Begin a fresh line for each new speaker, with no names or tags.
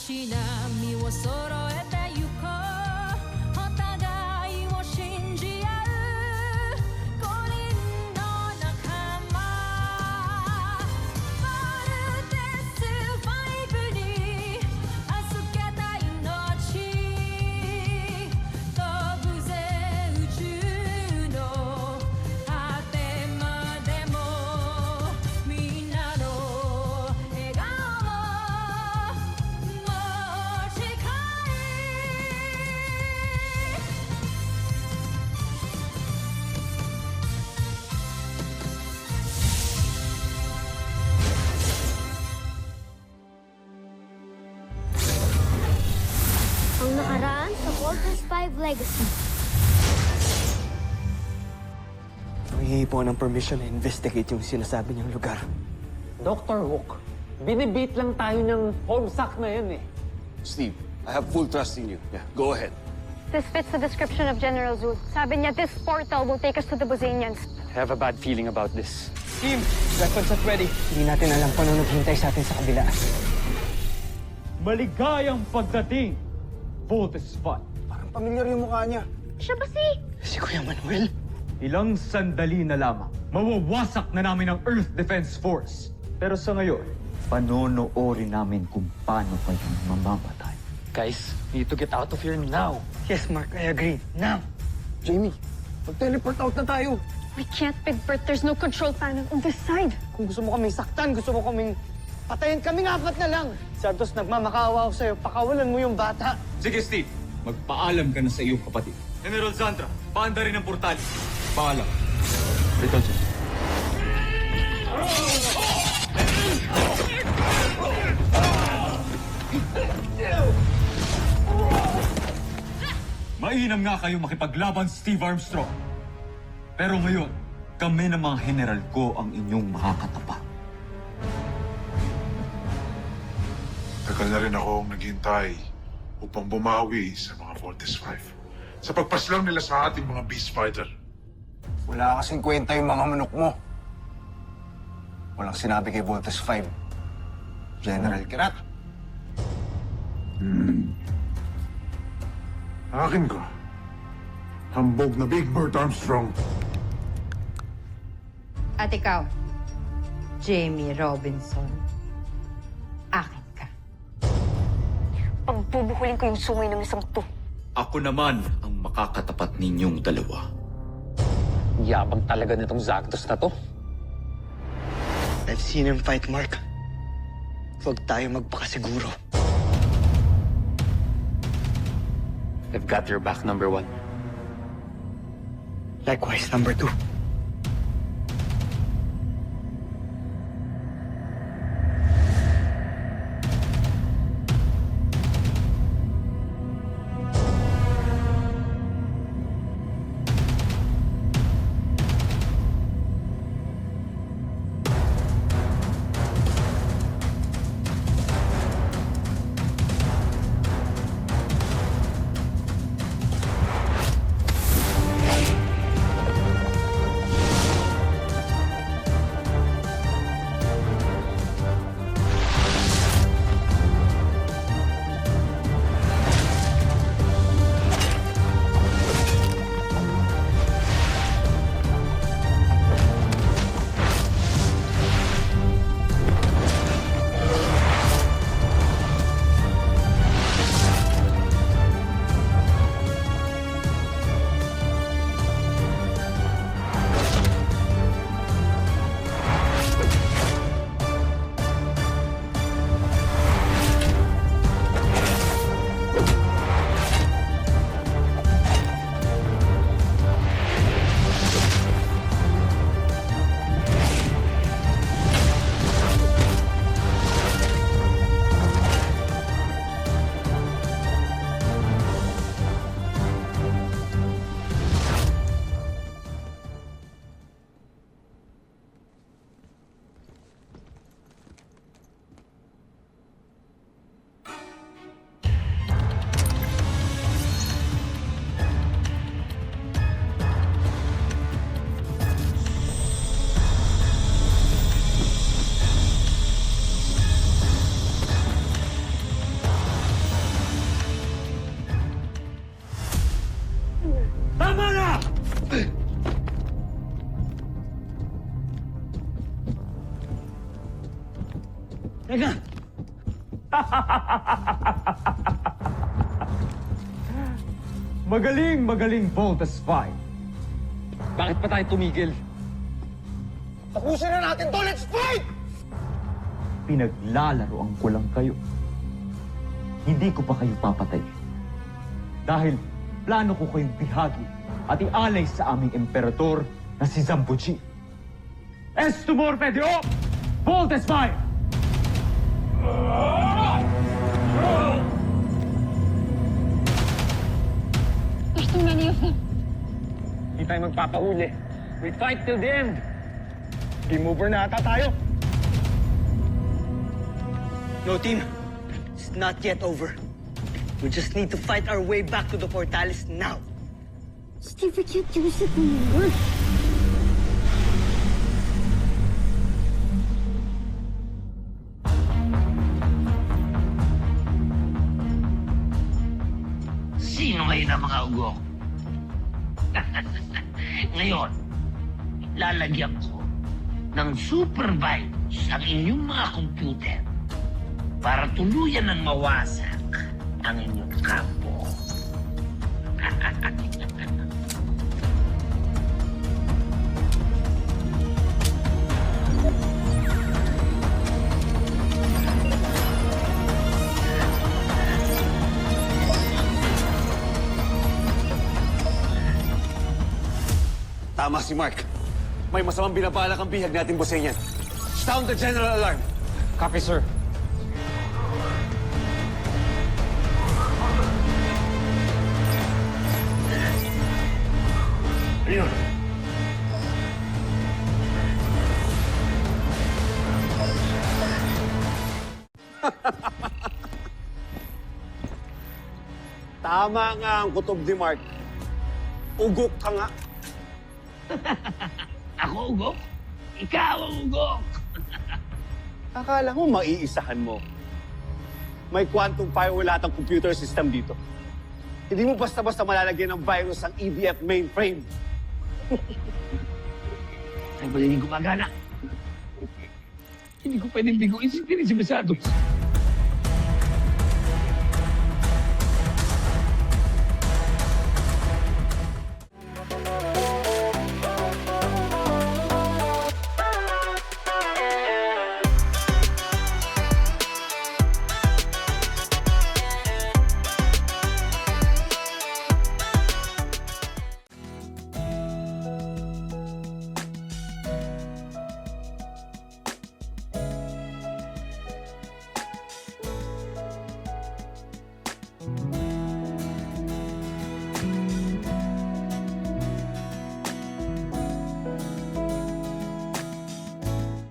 し波を揃えてゆこうお互いを信じ合う五人の仲間まるでスファイブに預けた命飛ぶぜ宇宙の果てまでもみんなの笑顔も持ち帰
Ang nakaraan sa Voltes 5 Legacy.
Humingi po ng permission na investigate yung sinasabi niyang lugar.
Dr. Hook, binibit lang tayo ng homesack na yan eh.
Steve, I have full trust in you. Yeah, go ahead.
This fits the description of General Zul. Sabi niya, this portal will take us to the Bozanians.
I have a bad feeling about this.
Team, weapons at ready. Hindi natin alam kung ano naghintay sa atin sa kabila.
Maligayang pagdating, Voltes 5.
Parang pamilyar yung mukha niya.
Siya ba si...
Si Kuya Manuel.
Ilang sandali na lamang, mawawasak na namin ang Earth Defense Force. Pero sa ngayon, panonoorin namin kung paano kayo mamamatay.
Guys, need to get out of here now.
Yes, Mark, I agree. Now!
Jamie, mag-teleport out na tayo.
We can't Big Bert. There's no control panel on this side.
Kung gusto mo kaming saktan, gusto mo kaming patayin, kaming apat na lang. Santos, nagmamakaawa ako sa'yo. Pakawalan mo yung bata.
Sige, Steve. Magpaalam ka na sa iyong kapatid. General Zandra, paanda rin ang portal. Paalam. Ito, Jim. Mainam nga kayo makipaglaban, Steve Armstrong. Pero ngayon, kami ng mga general ko ang inyong makakatapa.
Tagal na rin akong naghintay upang bumawi sa mga Voltes 5. Sa pagpaslang nila sa ating mga Beast Fighter.
Wala kasing kwenta yung mga manok mo. Walang sinabi kay Voltes 5. General Kirat.
Akin ka. Hambog na Big Bird Armstrong.
At ikaw, Jamie Robinson, akin ka.
Pagbubuhulin ko yung sungay ng isang to.
Ako naman ang makakatapat ninyong dalawa.
Yabang talaga nitong Zakdos na to.
I've seen him fight, Mark. Huwag tayo magpakasiguro.
I've got your back, number 1.
Likewise, number 2.
Teka!
Magaling Voltes 5.
Bakit pa tayo tumigil?
Tapusin na natin to! Let's fight!
Pinaglalaroan ko lang kayo. Hindi ko pa kayo papatay. Dahil plano ko kayong bihagi at ialay sa aming emperador na si Zambuji. Estumor Pedro! Voltes 5!
There's too many of them.
Hindi tayo magpapahuli. We fight till the end.
Game over na ata tayo.
No, team. It's not yet over. We just need to fight our way back to the Fortalis now.
Steve, I can't use it anymore.
Sino ngayon ang mga ugok? Ngayon, lalagyan ko ng supervise ang inyong mga computer para tuluyan ng mawasak ang inyong kampo.
Tama si Mark. May masamang binabalak ang bihag natin bossing yan. Sound the general alarm.
Copy, sir.
Ayun.
Tama nga ang kutob ni Mark. Ugok ka nga.
Ako ugok? Ikaw ang ugok!
Akala mo maiisahan mo. May quantum firewall lahat ang computer system dito. Hindi mo basta-basta malalagyan ng virus ang EDF mainframe.
Ay, pala hindi gumagana. Hindi ko pwedeng biguin si Pinisimesado.